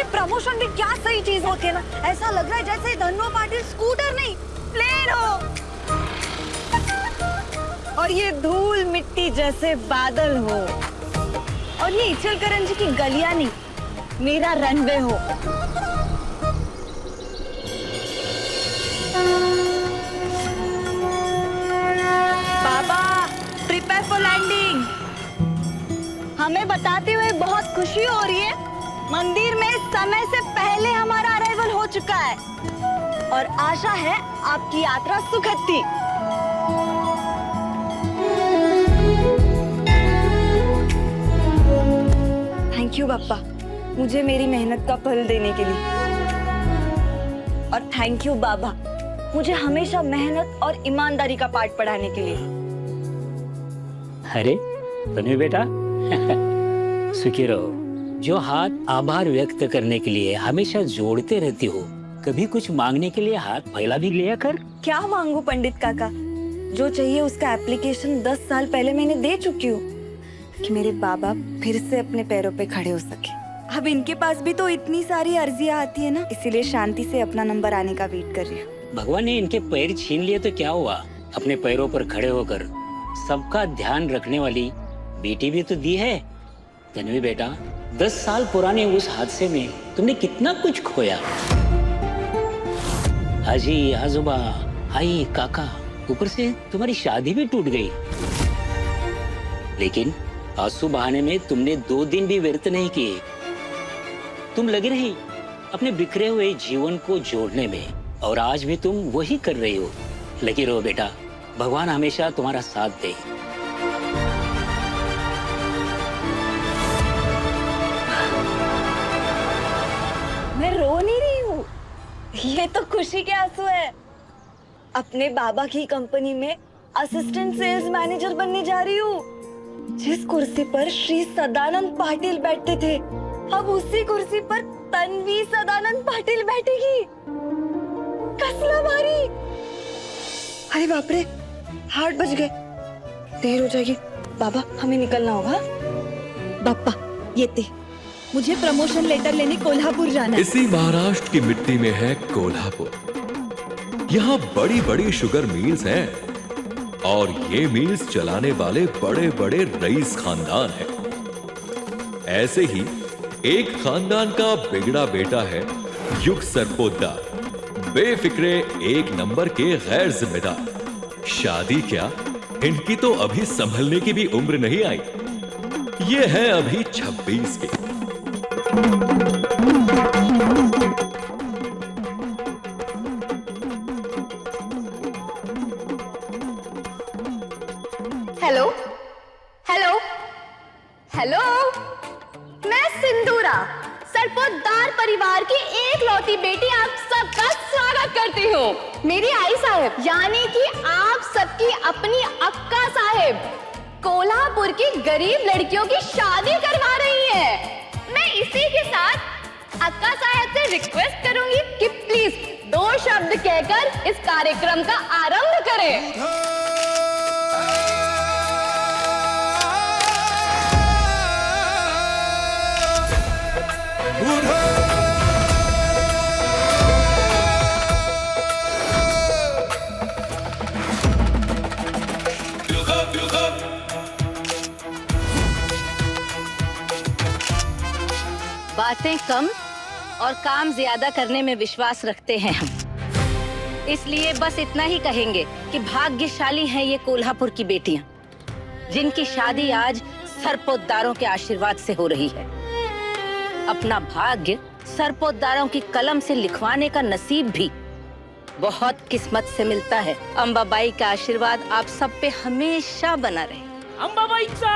ये प्रमोशन भी क्या सही चीज होती है ना। ऐसा लग रहा है जैसे धन्नो पाटिल स्कूटर नहीं प्लेन हो, और ये धूल मिट्टी जैसे बादल हो, और ये इचलकरंजी जी की गलियां नहीं मेरा रनवे हो। बाबा प्रिपेयर फॉर लैंडिंग। हमें बताते हुए बहुत खुशी हो रही है, मंदिर में समय से पहले हमारा अराइवल हो चुका है और आशा है आपकी यात्रा सुखद थी। थैंक यू बाप्पा, मुझे मेरी मेहनत का फल देने के लिए, और थैंक यू बाबा, मुझे हमेशा मेहनत और ईमानदारी का पाठ पढ़ाने के लिए। अरे तन्वी बेटा सुखी रहो। जो हाथ आभार व्यक्त करने के लिए हमेशा जोड़ते रहती हो, कभी कुछ मांगने के लिए हाथ फैला भी लिया कर। क्या मांगू पंडित काका, जो चाहिए उसका एप्लीकेशन 10 साल पहले मैंने दे चुकी हूँ कि मेरे बाबा फिर से अपने पैरों पे खड़े हो सके। अब इनके पास भी तो इतनी सारी अर्जियां आती है ना, इसीलिए शांति से अपना नंबर आने का वेट कर रही हूँ। भगवान ने इनके पैर छीन लिए तो क्या हुआ, अपने पैरों पर खड़े होकर सबका ध्यान रखने वाली बेटी भी तो दी है। तन्वी बेटा, 10 साल पुराने उस हादसे में तुमने कितना कुछ खोया। हाजी, आजूबा, आई, काका, ऊपर से तुम्हारी शादी भी टूट गई। लेकिन आंसू बहाने में तुमने 2 दिन भी व्यर्थ नहीं किए। तुम लगे रही अपने बिखरे हुए जीवन को जोड़ने में, और आज भी तुम वही कर रही हो। लगी रहो बेटा, भगवान हमेशा तुम्हारा साथ दे। मैं रो नहीं रही हूँ, ये तो खुशी के आंसू है। अपने बाबा की कंपनी में असिस्टेंट सेल्स मैनेजर बनने जा रही हूँ। जिस कुर्सी पर श्री सदानंद पाटिल बैठते थे, अब उसी कुर्सी पर तन्वी सदानंद पाटिल बैठेगी। कसला भारी। अरे बाप रे, 8 बज गए, देर हो जाएगी। बाबा हमें निकलना होगा। बाप्पा ये ते, मुझे प्रमोशन लेटर लेने कोल्हापुर जाना है। इसी महाराष्ट्र की मिट्टी में है कोल्हापुर। यहाँ बड़ी बड़ी शुगर मिल्स हैं और ये मिल्स चलाने वाले बड़े बड़े रईस खानदान हैं। ऐसे ही एक खानदान का बिगड़ा बेटा है युग सरपोतदार, बेफिक्रे 1 नंबर के गैर जिम्मेदार। शादी क्या, इनकी तो अभी संभलने की भी उम्र नहीं आई। ये है अभी 26 के। हेलो हेलो हेलो, मैं सिंदूरा, सरपोतदार परिवार की एकलौती बेटी आप सबका स्वागत करती हूँ। मेरी आई साहब, यानी कि आप सबकी अपनी अक्का साहब, कोल्हापुर की गरीब लड़कियों की शादी करवा रही है। मैं इसी के साथ अक्का साहब से रिक्वेस्ट करूंगी कि प्लीज 2 शब्द कहकर इस कार्यक्रम का आरंभ करें। बातें कम और काम ज्यादा करने में विश्वास रखते हैं हम, इसलिए बस इतना ही कहेंगे कि भाग्यशाली हैं ये कोल्हापुर की बेटियां, जिनकी शादी आज सरपोतदारों के आशीर्वाद से हो रही है। अपना भाग्य सरपोतदारों की कलम से लिखवाने का नसीब भी बहुत किस्मत से मिलता है। अंबाबाई का आशीर्वाद आप सब पे हमेशा बना रहे। अंबाबाईचा!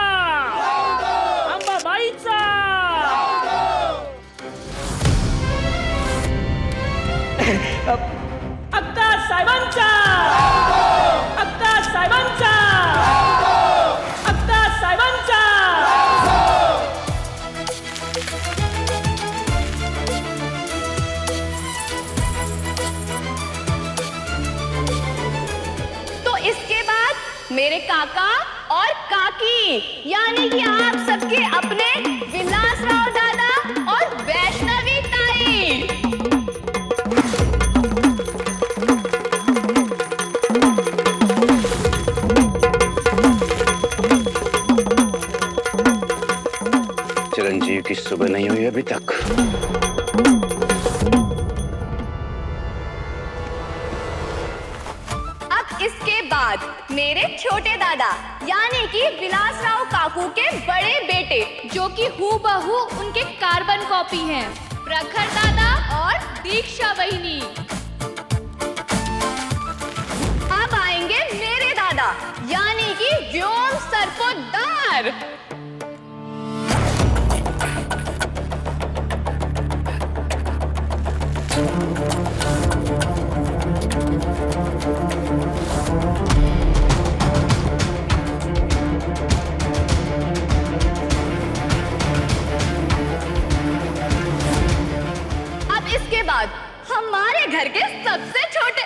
अंबाबाईचा! अक्का साहेबांचा! अक्का साहेबांचा! अक्का साहेबांचा! तो इसके बाद मेरे काका और काकी, यानी कि आप सबके अपने विलासराव दादा और वैष्णवी की सुबह नहीं हुई अभी तक। अब इसके बाद मेरे छोटे दादा यानी कि विलासराव काकू के बड़े बेटे, जो कि हूबहू उनके कार्बन कॉपी हैं, प्रखर दादा और दीक्षा बहिनी। अब आएंगे मेरे दादा यानी कि व्योम सरपोतदार। अब इसके बाद हमारे घर के सबसे छोटे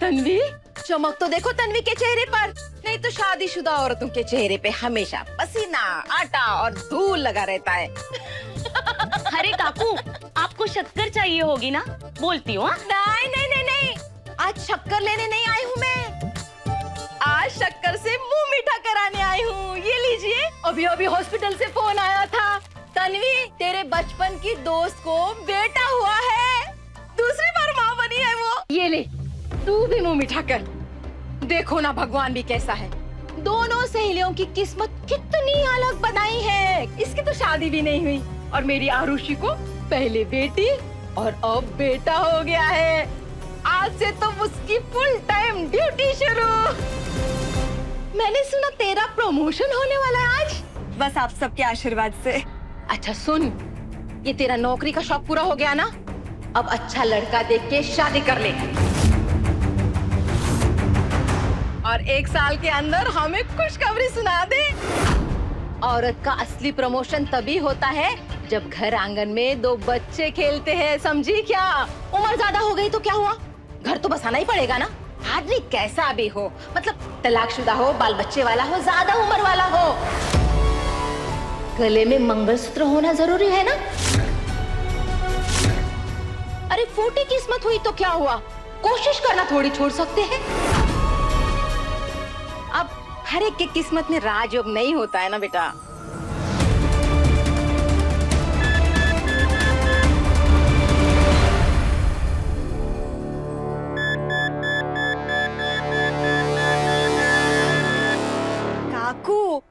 तन्वी, चमक तो देखो तन्वी के चेहरे पर, नहीं तो शादीशुदा औरतों के चेहरे पे हमेशा पसीना, आटा और धूल लगा रहता है। अरे काकू, आपको शक्कर चाहिए होगी ना? बोलती हूँ। नहीं नहीं नहीं नहीं, आज शक्कर लेने नहीं आई हूँ मैं, आज शक्कर से मुंह मीठा कराने आई हूँ। ये लीजिए, अभी अभी हॉस्पिटल से फोन आया था, तन्वी तेरे बचपन की दोस्त को बेटा हुआ है, दूसरी बार माँ बनी है वो। ये ले, तू भी मुंह मिठा कर। देखो ना भगवान भी कैसा है, दोनों सहेलियों की किस्मत कितनी अलग बनाई है। इसकी तो शादी भी नहीं हुई और मेरी आरुषि को पहले बेटी और अब बेटा हो गया है। आज से तो उसकी फुल टाइम ड्यूटी शुरू। मैंने सुना तेरा प्रमोशन होने वाला है आज। बस आप सबके आशीर्वाद से। अच्छा सुन, ये तेरा नौकरी का शौक पूरा हो गया ना, अब अच्छा लड़का देख के शादी कर ले और 1 साल के अंदर हमें खुशखबरी सुना दे। औरत का असली प्रमोशन तभी होता है जब घर आंगन में 2 बच्चे खेलते हैं, समझी क्या? उम्र ज्यादा हो गई तो क्या हुआ, घर तो बसाना ही पड़ेगा ना। आदमी कैसा भी हो, मतलब तलाकशुदा हो, बाल बच्चे वाला हो, ज्यादा उम्र वाला हो, गले में मंगलसूत्र होना जरूरी है ना। अरे फूटी किस्मत हुई तो क्या हुआ, कोशिश करना थोड़ी छोड़ सकते हैं। अब हर एक की किस्मत में राजयोग नहीं होता है ना बेटा। काकू,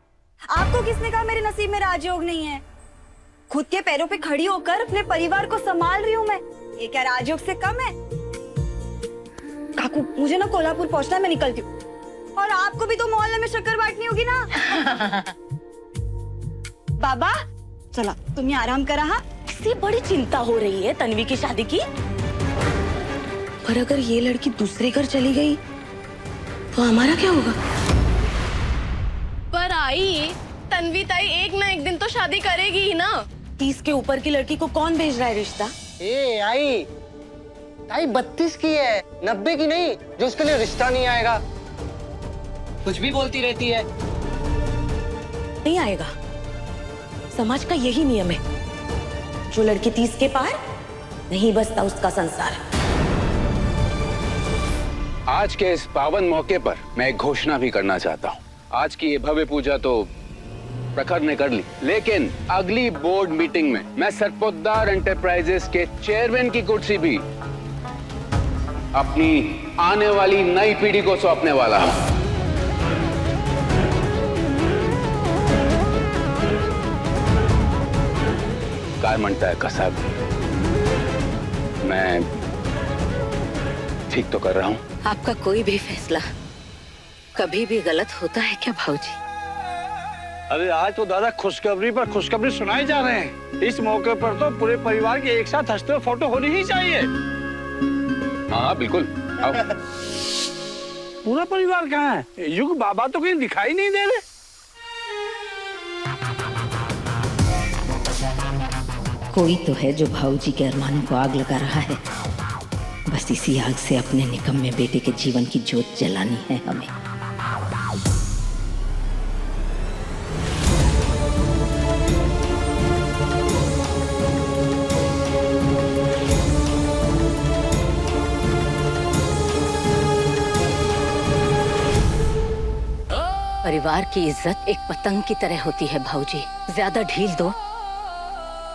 आपको किसने कहा मेरे नसीब में राजयोग नहीं है? खुद के पैरों पे खड़ी होकर अपने परिवार को संभाल रही हूँ मैं, ये क्या राजयोग से कम है? काकू, मुझे ना कोल्हापुर पहुंचना है, मैं निकलती हूँ। और आपको भी तो मोहल्ले में शक्कर बांटनी होगी ना। बाबा चला, तुम्हें आराम करा। हाँ, इससे बड़ी चिंता हो रही है तन्वी की शादी की। पर अगर ये लड़की दूसरे घर चली गई तो हमारा क्या होगा? पर आई, तन्वी ताई एक ना एक दिन तो शादी करेगी ही ना। 30 के ऊपर की लड़की को कौन भेज रहा है रिश्ता? ए आई, ताई 32 की है, 90 की नहीं, जो उसके लिए रिश्ता नहीं आएगा। कुछ भी बोलती रहती है। नहीं आएगा, समाज का यही नियम है, जो लड़की 30 के पार नहीं बसता उसका संसार। आज के इस पावन मौके पर मैं एक घोषणा भी करना चाहता हूँ। आज की ये भव्य पूजा तो प्रखर ने कर ली, लेकिन अगली बोर्ड मीटिंग में मैं सरपोतदार एंटरप्राइजेस के चेयरमैन की कुर्सी भी अपनी आने वाली नई पीढ़ी को सौंपने वाला हूँ। काय म्हणता है कसाब, मैं ठीक तो कर रहा हूँ? आपका कोई भी फैसला कभी भी गलत होता है क्या भाऊजी? अरे आज तो दादा खुशखबरी पर खुशखबरी सुनाए जा रहे हैं। इस मौके पर तो पूरे परिवार के एक साथ हंसते हुए फोटो होनी ही चाहिए। हाँ बिल्कुल, आओ। पूरा परिवार कहाँ है? युग बाबा तो कहीं दिखाई नहीं दे रहे। कोई तो है जो भाऊजी के अरमानों को आग लगा रहा है, बस इसी आग से अपने निकम्मे बेटे के जीवन की जोत जलानी है हमें। परिवार की इज्जत एक पतंग की तरह होती है भाऊजी, ज्यादा ढील दो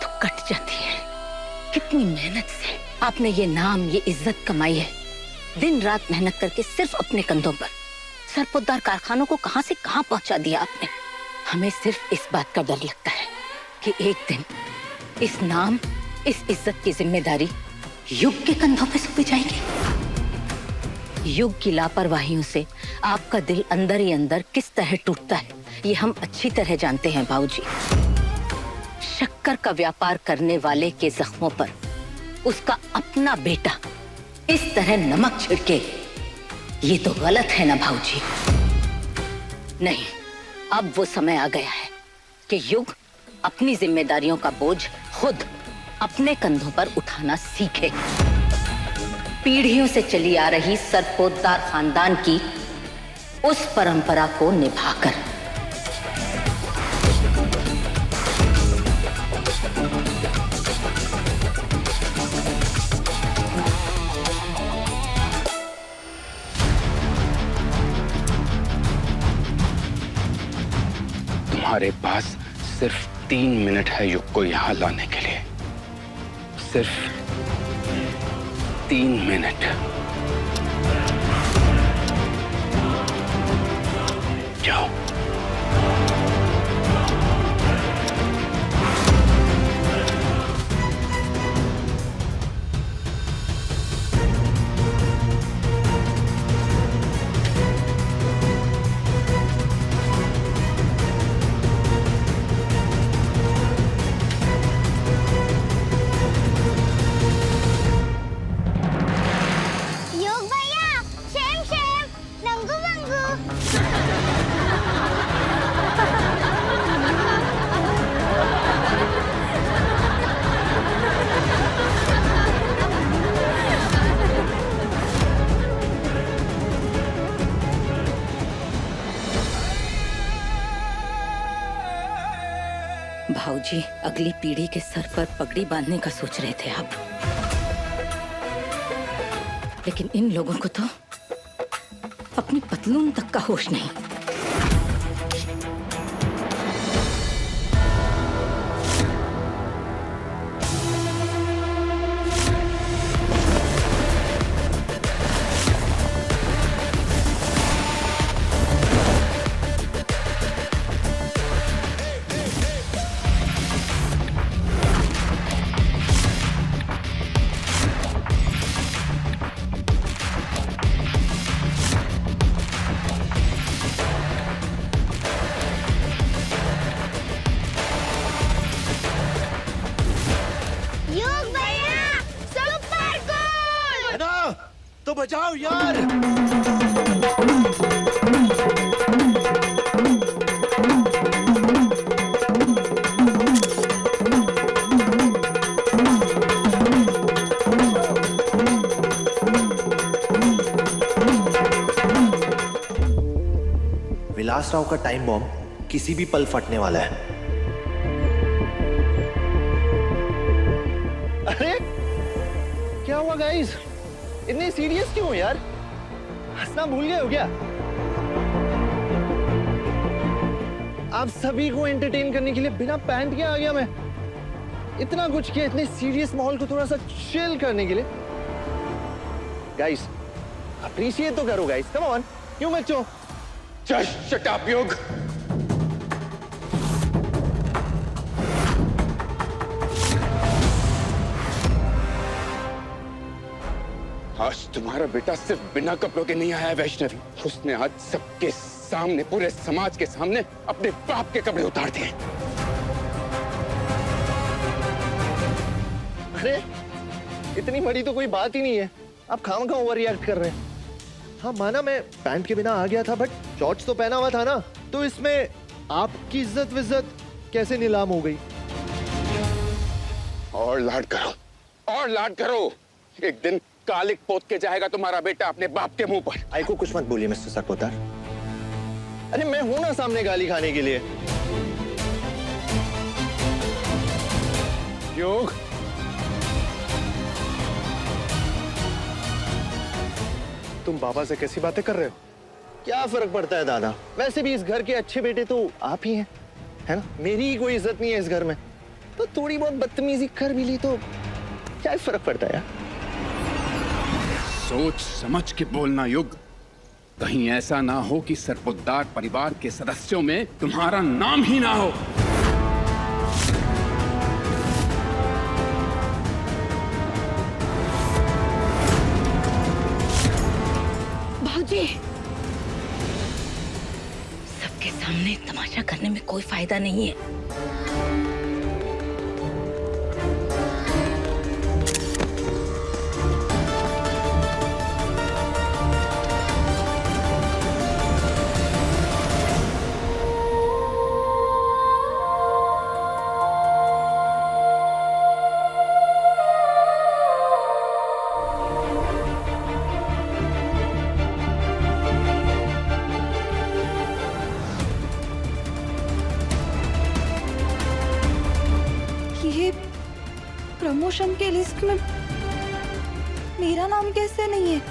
तो कट जाती है। कितनी मेहनत से आपने ये नाम, ये इज्जत कमाई है, दिन रात मेहनत करके सिर्फ अपने कंधों पर। सरपोतदार कारखानों को कहां से कहां पहुंचा दिया आपने। हमें सिर्फ इस बात का डर लगता है कि एक दिन इस नाम, इस इज्जत की जिम्मेदारी युग के कंधों पे सौंपी जाएगी। युग की लापरवाहियों से आपका दिल अंदर ही अंदर किस तरह टूटता है, ये हम अच्छी तरह जानते हैं भाऊजी। शक्कर का व्यापार करने वाले के जख्मों पर उसका अपना बेटा इस तरह नमक छिड़के, ये तो गलत है ना भाऊजी। नहीं, अब वो समय आ गया है कि युग अपनी जिम्मेदारियों का बोझ खुद अपने कंधों पर उठाना सीखे। पीढ़ियों से चली आ रही सरपोतदार खानदान की उस परंपरा को निभाकर। तुम्हारे पास सिर्फ 3 मिनट है युग को यहाँ लाने के लिए, सिर्फ 3 मिनट। जाओ। भाऊजी, अगली पीढ़ी के सर पर पगड़ी बांधने का सोच रहे थे आप, लेकिन इन लोगों को तो अपनी पतलून तक का होश नहीं। तो बचाओ यार। विलास राव का टाइम बॉम्ब किसी भी पल फटने वाला है। अरे क्या हुआ गाइस, इतने सीरियस क्यों हो यार? हंसना भूल गए हो क्या? आप सभी को एंटरटेन करने के लिए बिना पैंट के आ गया मैं। इतना कुछ किया, इतने सीरियस माहौल को थोड़ा सा चिल करने के लिए। गाइस अप्रिशिएट तो करो गाइस, कम ऑन, क्यों बच्चों? जस्ट शट अप युग। आज तुम्हारा बेटा सिर्फ बिना कपड़ों के नहीं आया वैष्णवी, उसने आज सबके सामने, पूरे समाज के सामने अपने बाप के कपड़े उतार दिए। अरे इतनी बड़ी तो कोई बात ही नहीं है, आप खामखा ओवर रिएक्ट कर रहे हैं। हाँ माना मैं पैंट के बिना आ गया था, बट शॉर्ट्स तो पहना हुआ था ना, तो इसमें आपकी इज्जत विज्जत कैसे नीलाम हो गई? और लाड करो, और लाड करो। एक दिन कालिक पोत के जाएगा तुम्हारा बेटा अपने बाप के मुंह पर। आई को कुछ मत बोलिए मिस्टर सरपोदार। अरे मैं हूं ना सामने गाली खाने के लिए। योग, तुम बाबा से कैसी बातें कर रहे हो? क्या फर्क पड़ता है दादा, वैसे भी इस घर के अच्छे बेटे तो आप ही हैं, है ना? मेरी ही कोई इज्जत नहीं है इस घर में, तो थोड़ी बहुत बदतमीजी कर भी ली तो क्या फर्क पड़ता है यार? सोच समझ के बोलना युग। कहीं ऐसा ना हो कि सरपोद्दार परिवार के सदस्यों में तुम्हारा नाम ही ना हो। भाऊजी, सबके सामने तमाशा करने में कोई फायदा नहीं है। प्रमोशन के लिस्ट में मेरा नाम कैसे नहीं है?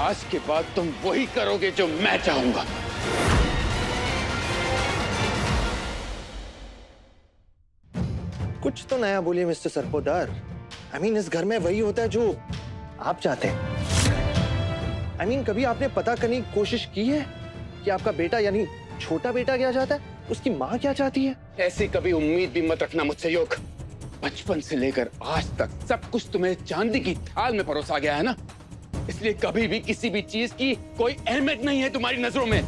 आज के बाद तुम वही करोगे जो मैं चाहूंगा। कुछ तो नया बोलिए मिस्टर सरपोदार। I mean, इस घर में वही होता है जो आप चाहते हैं। I mean, कभी आपने पता करने की कोशिश की है कि आपका बेटा यानी छोटा बेटा क्या चाहता है, उसकी माँ क्या चाहती है? ऐसी कभी उम्मीद भी मत रखना मुझसे योग। बचपन से लेकर आज तक सब कुछ तुम्हें चांदी की थाल में परोसा गया है ना, इसलिए कभी भी किसी भी चीज की कोई अहमियत नहीं है तुम्हारी नजरों में।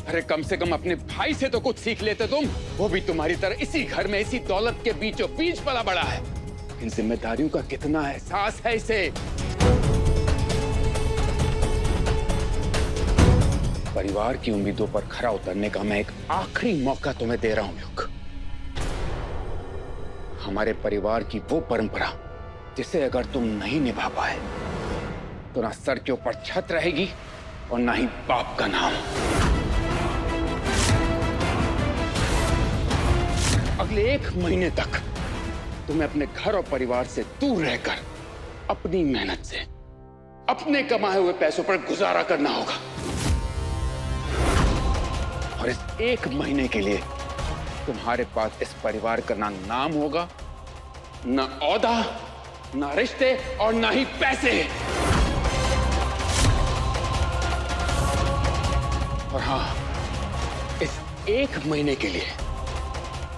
अरे कम से कम अपने भाई से तो कुछ सीख लेते तुम, वो भी तुम्हारी तरह इसी घर में इसी दौलत के बीचों बीच पला बड़ा है। इन जिम्मेदारियों का कितना एहसास है इसे। परिवार की उम्मीदों पर खरा उतरने का मैं एक आखिरी मौका तुम्हें दे रहा हूं योग। हमारे परिवार की वो परंपरा जिसे अगर तुम नहीं निभा पाए तो ना सर के ऊपर छत रहेगी और ना ही बाप का नाम। अगले 1 महीने तक तुम्हें अपने घर और परिवार से दूर रहकर अपनी मेहनत से अपने कमाए हुए पैसों पर गुजारा करना होगा। और इस 1 महीने के लिए तुम्हारे पास इस परिवार का ना नाम होगा, ना औहदा, ना रिश्ते और ना ही पैसे। और हाँ, इस 1 महीने के लिए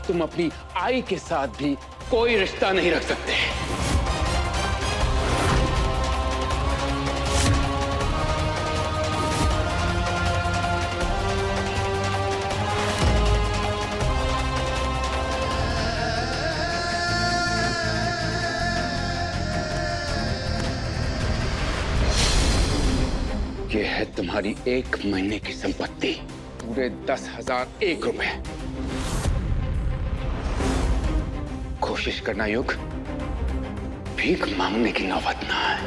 तुम अपनी आई के साथ भी कोई रिश्ता नहीं रख सकते। ये है तुम्हारी 1 महीने की संपत्ति, पूरे 10,001 रुपए। कोशिश करना युग, भीख मांगने की नौबत ना है।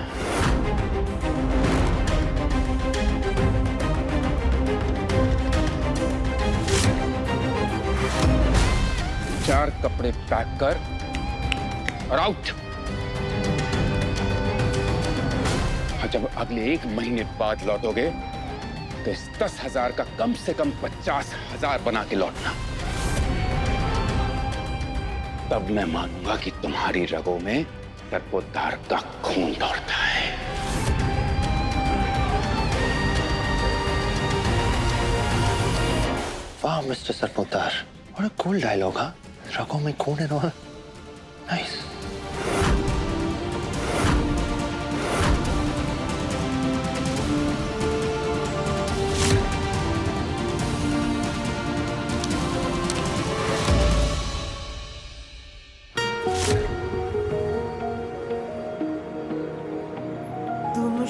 चार कपड़े पैक कर और आउट। और जब अगले 1 महीने बाद लौटोगे तो इस 10,000 का कम से कम 50,000 बना के लौटना। तब मैं मानूंगा कि तुम्हारी रगों में सरपोद्दार का खून दौड़ता है। वाह मिस्टर सरपोद्दार, बड़ा कूल डायलॉग। हाँ, रगों में खून है ना, नाइस।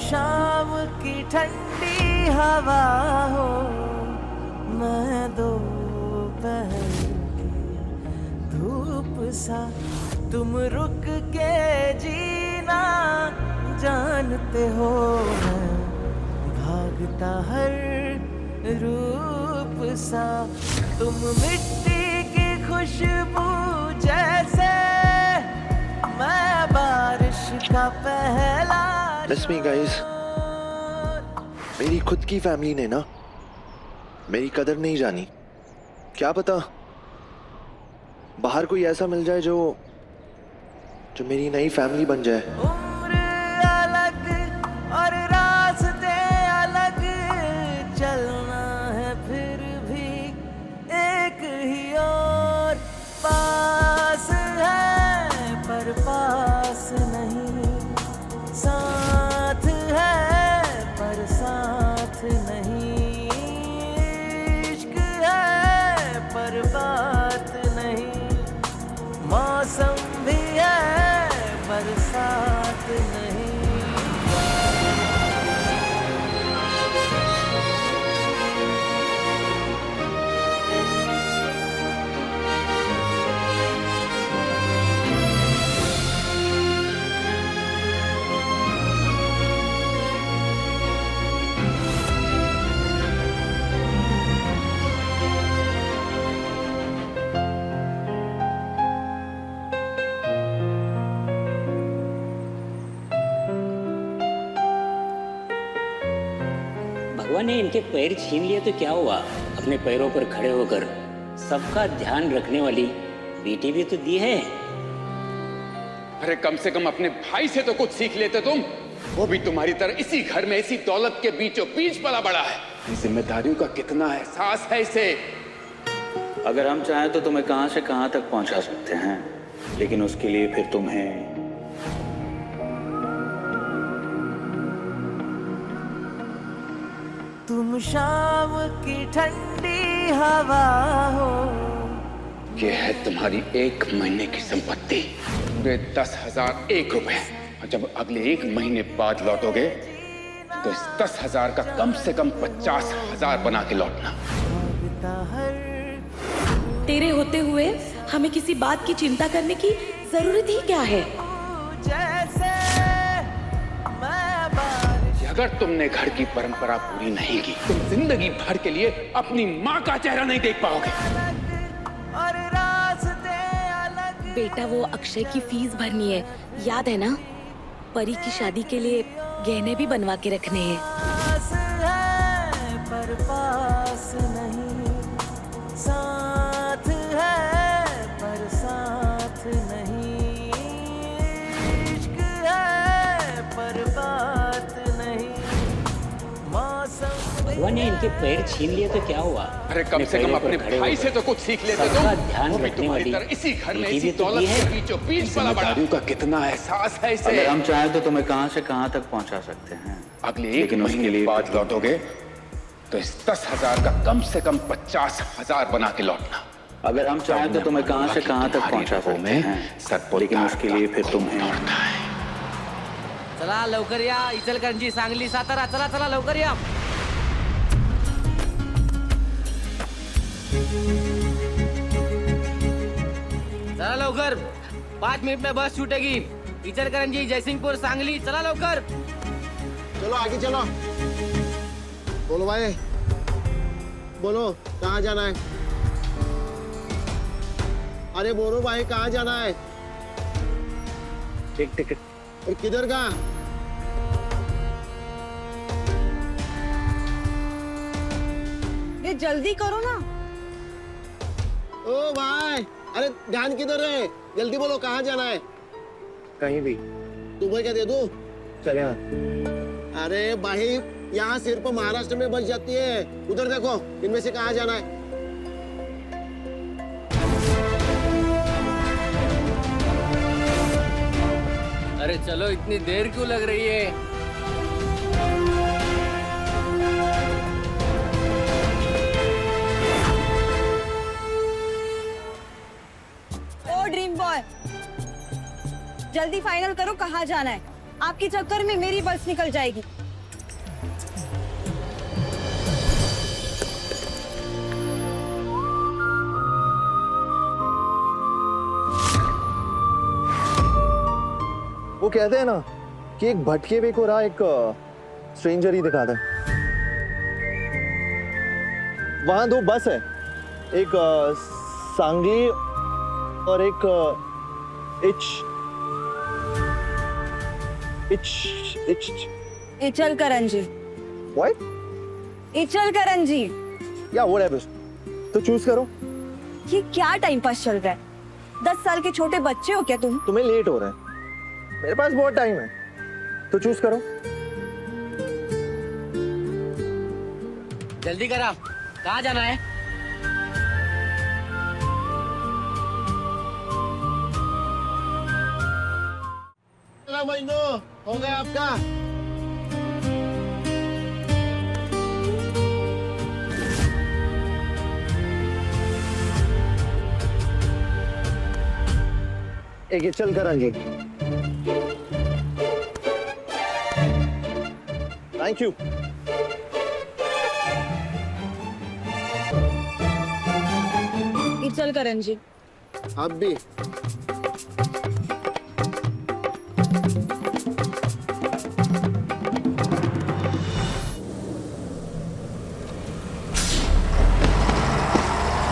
शाम की ठंडी हवा हो, मैं दोपहर की धूप सा, तुम रुक के जीना जानते हो, मैं भागता हर रूप सा, तुम मिट्टी की खुशबू जैसे, मैं बारिश का पहला That's me, guys. मेरी खुद की फैमिली ने ना मेरी कदर नहीं जानी। क्या पता बाहर कोई ऐसा मिल जाए जो मेरी नई फैमिली बन जाए। उम्र अलग और रास्ते अलग, चलना है फिर भी एक ही और, पास है पर पास नहीं, साथ है पर साथ नहीं, इश्क है पर बात नहीं, मौसम भी है बरसात नहीं। भगवान ने इनके पैर छीन लिए तो क्या हुआ, अपने पैरों पर खड़े होकर सबका ध्यान रखने वाली बेटी भी तो दी है। अरे कम से कम अपने भाई से तो कुछ सीख लेते तुम, वो भी तुम्हारी तरह इसी घर में इसी दौलत के बीचों बीच पला बड़ा है। जिम्मेदारियों का कितना एहसास है इसे। अगर हम चाहें तो तुम्हें कहां से कहां तक पहुंचा सकते हैं, लेकिन उसके लिए फिर तुम्हें तुम शाम की ठंडी हवा हो। ये है तुम्हारी 1 महीने की संपत्ति, पूरे 10,001 रुपए। और जब अगले 1 महीने बाद लौटोगे तो इस 10,000 का कम से कम 50,000 बना के लौटना। तेरे होते हुए हमें किसी बात की चिंता करने की जरूरत ही क्या है? अगर तुमने घर की परंपरा पूरी नहीं की, तुम जिंदगी भर के लिए अपनी माँ का चेहरा नहीं देख पाओगे। बेटा, वो अक्षय की फीस भरनी है, याद है ना? परी की शादी के लिए गहने भी बनवा के रखने हैं। पर पास नहीं, साथ है पर साथ नहीं, इश्क है पर बात नहीं, मौसम। भगवान ने इनके पैर छीन लिए तो क्या हुआ, अरे कम से कम अपने भाई से तो कुछ सीख लेते तुम, सबका ध्यान वो भी रखने तुम्हारी वाली तरह इसी घर में बेटी इसी भी तो दौलत दी है। के बीचों बीच पला बड़ा। जिम्मेदारियों का कितना एहसास है इसे। अगर हम चाहें तो तुम्हें कहां से कहां तक पहुंचा सकते हैं, अगले 1 महीने बाद लौटोगे तो इस 10,000 का कम से कम 50,000 बना के लौटना। अगर हम चाहें तो तुम्हें कहां से कहां तक पहुंचा सकते हैं, लेकिन उसके लिए फिर तुम्हें चला लवकर या, इचलकरंजी, सांगली, सातारा, चला चला लवकर या। चला लवकर, 5 मिनट में बस छूटेगी। इचलकरंजी, जयसिंहपुर, सांगली, चला लवकर। चलो आगे चलो। बोलो भाई, बोलो कहाँ जाना है? अरे बोलो भाई कहाँ जाना है? टिकट। और किधर का? ये जल्दी करो ना। ओ भाई, अरे ध्यान किधर है? जल्दी बोलो कहाँ जाना है? कहीं भी। तुम्हें क्या दे दूं? चले। अरे भाई, यहाँ सिर्फ महाराष्ट्र में बच जाती है, उधर देखो इनमें से कहाँ जाना है? अरे चलो, इतनी देर क्यों लग रही है? ओ ड्रीम बॉय, जल्दी फाइनल करो कहाँ जाना है। आपके चक्कर में मेरी बस निकल जाएगी। वो कहते हैं ना कि एक भटके हुए को राह एक स्ट्रेंजर ही दिखाता है। वहां दो बस है, एक सांगली और एक इचल करंजी। What? इचल करंजी। या whatever. तो चूज करो। ये क्या टाइम पास चल रहा है? 10 साल के छोटे बच्चे हो क्या तुम? तुम्हें लेट हो रहा है, मेरे पास बहुत टाइम है, तो चूज करो। जल्दी करा, कहाँ जाना है? हो गया आपका। एक ये चल कर आइए। Thank you. इचल करंजी। आप भी।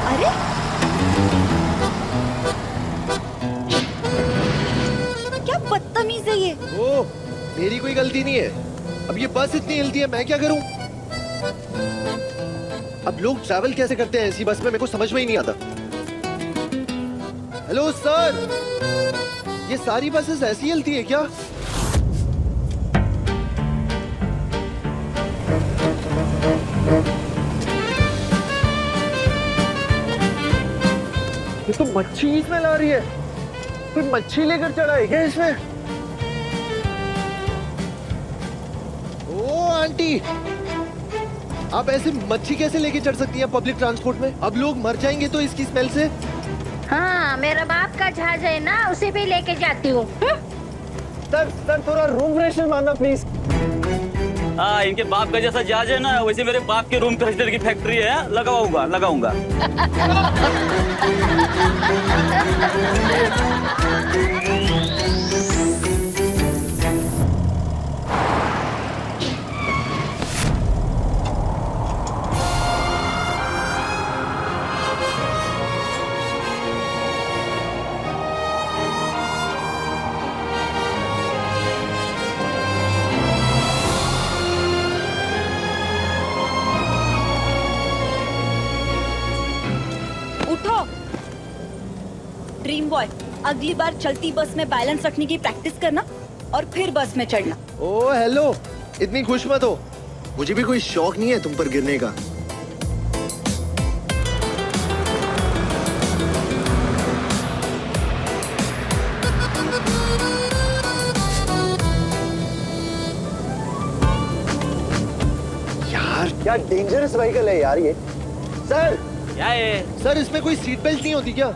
अरे क्या बदतमीज है ये। ओ, मेरी कोई गलती नहीं है। अब ये बस इतनी हिलती है, मैं क्या करूं? अब लोग ट्रैवल कैसे करते हैं ऐसी बस में, मेरे को समझ में ही नहीं आता। हेलो सर, ये सारी बसेस ऐसी हिलती है क्या? ये तो मच्छी इसमें ला रही है। कोई मच्छी लेकर चढ़ा है क्या इसमें? ओ आंटी, आप ऐसे मच्छी कैसे लेके चढ़ सकती हैं पब्लिक ट्रांसपोर्ट में? अब लोग मर जाएंगे तो इसकी स्मेल से। हाँ, मेरा बाप का जहाज है ना, उसे भी लेके जाती हूँ। सर थोड़ा रूम फ्रेशनर मारना प्लीज। हाँ, इनके बाप का जैसा जहाज है ना, वैसे मेरे बाप के रूम फ्रेशनर की फैक्ट्री है। लगाऊंगा। उठो ड्रीम बॉय, अगली बार चलती बस में बैलेंस रखने की प्रैक्टिस करना और फिर बस में चढ़ना। ओ हेलो, इतनी खुश मत हो, मुझे भी कोई शौक नहीं है तुम पर गिरने का। यार क्या डेंजरस व्हीकल है यार ये। सर क्या है? सर, इसमें कोई सीट बेल्ट नहीं होती क्या?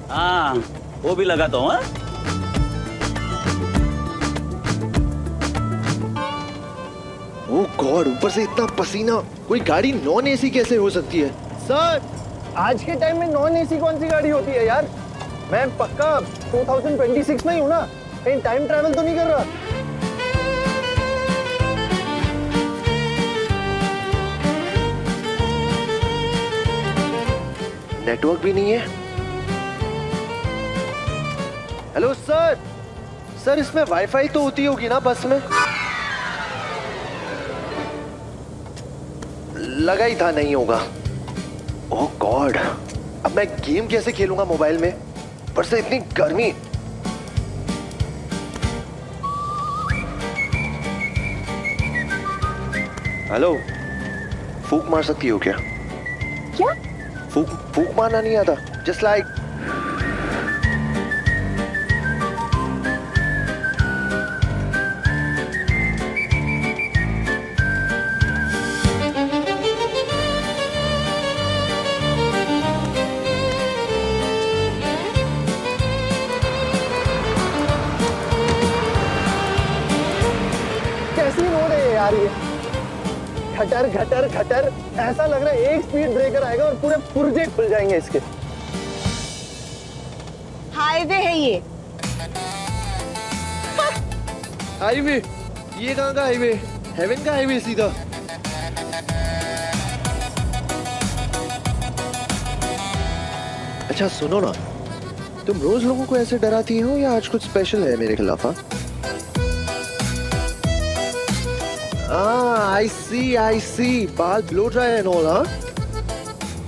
हाँ, वो भी लगाता हूँ। ओह गॉड, ऊपर से इतना पसीना। कोई गाड़ी नॉन एसी कैसे हो सकती है? सर, आज के टाइम में नॉन एसी कौन सी गाड़ी होती है यार? मैं पक्का 2026 में ही हूँ ना, कहीं टाइम ट्रैवल तो नहीं कर रहा। नेटवर्क भी नहीं है। हेलो सर, सर इसमें वाईफाई तो होती होगी ना बस में? लगा ही था नहीं होगा। ओह गॉड, अब मैं गेम कैसे खेलूंगा मोबाइल में, पर से इतनी गर्मी। हेलो, फूक मार सकती हो क्या? क्या? फूक मारना नहीं आता? जस्ट लाइक कैसी रोड है यार ये? खटर खटर खटर, ऐसा लग रहा है एक स्पीड ब्रेकर आएगा और पूरे पुर्जे खुल जाएंगे इसके। हाईवे है ये। हाईवे? ये कहाँ का हाईवे? हेवन का हाईवे सीधा। अच्छा सुनो ना, तुम रोज लोगों को ऐसे डराती हो या आज कुछ स्पेशल है मेरे खिलाफ? आई सी, बाल ब्लो ड्राई एंड ऑल। हाँ,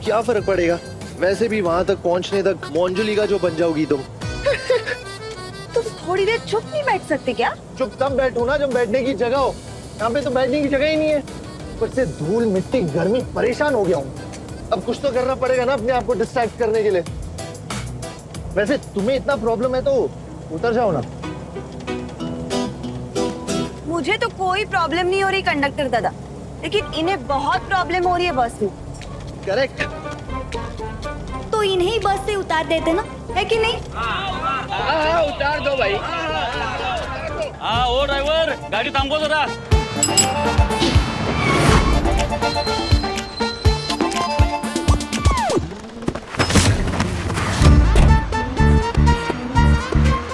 क्या फर्क पड़ेगा? वैसे भी वहां तक पहुंचने तक मोंजुली का जो बन जाओगी तुम। तुम थोड़ी देर चुप नहीं बैठ सकते क्या? चुप तब बैठो ना जब बैठने की जगह हो। यहाँ पे तो बैठने की जगह ही नहीं है। ऊपर से धूल मिट्टी गर्मी, परेशान हो गया हूँ। अब कुछ तो करना पड़ेगा ना अपने आप को डिस्ट्रैक्ट करने के लिए। वैसे तुम्हें इतना प्रॉब्लम है तो उतर जाओ ना। मुझे तो कोई प्रॉब्लम नहीं हो रही कंडक्टर दादा, लेकिन इन्हें बहुत प्रॉब्लम हो रही है बस में। करेक्ट। तो इन्हें बस से उतार देते ना, है कि नहीं? हाँ, उतार दो भाई। हाँ ओ ड्राइवर, गाड़ी थांबो जरा।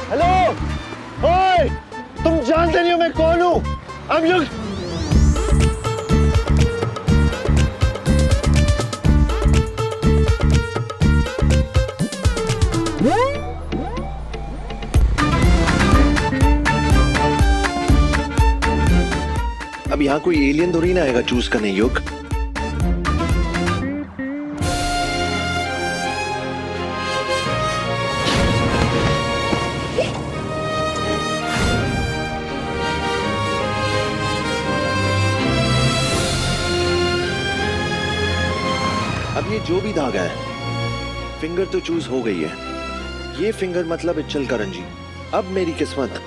हेलो, ओए, तुम जानते नहीं हो मैं कौन हूँ? हम लोग अब यहाँ कोई एलियन थोड़ी ना आएगा चूज करने युग। अब ये जो भी धागा है, फिंगर तो चूज हो गई है। ये फिंगर मतलब इच्चल करंजी। अब मेरी किस्मत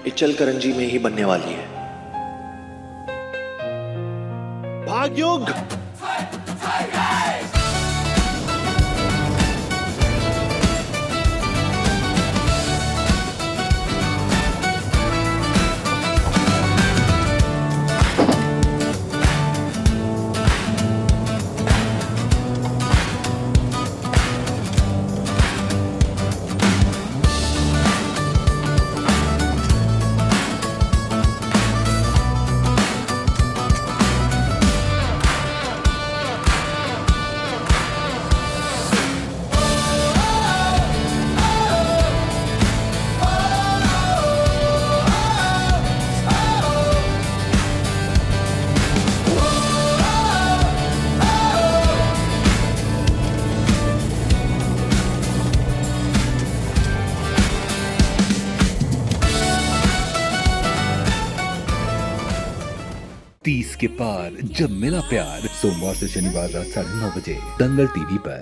इच्चल करंजी में ही बनने वाली है। भाग्युग! तीस के पार जब मिला प्यार, सोमवार से शनिवार रात 9:30 बजे दंगल टीवी पर।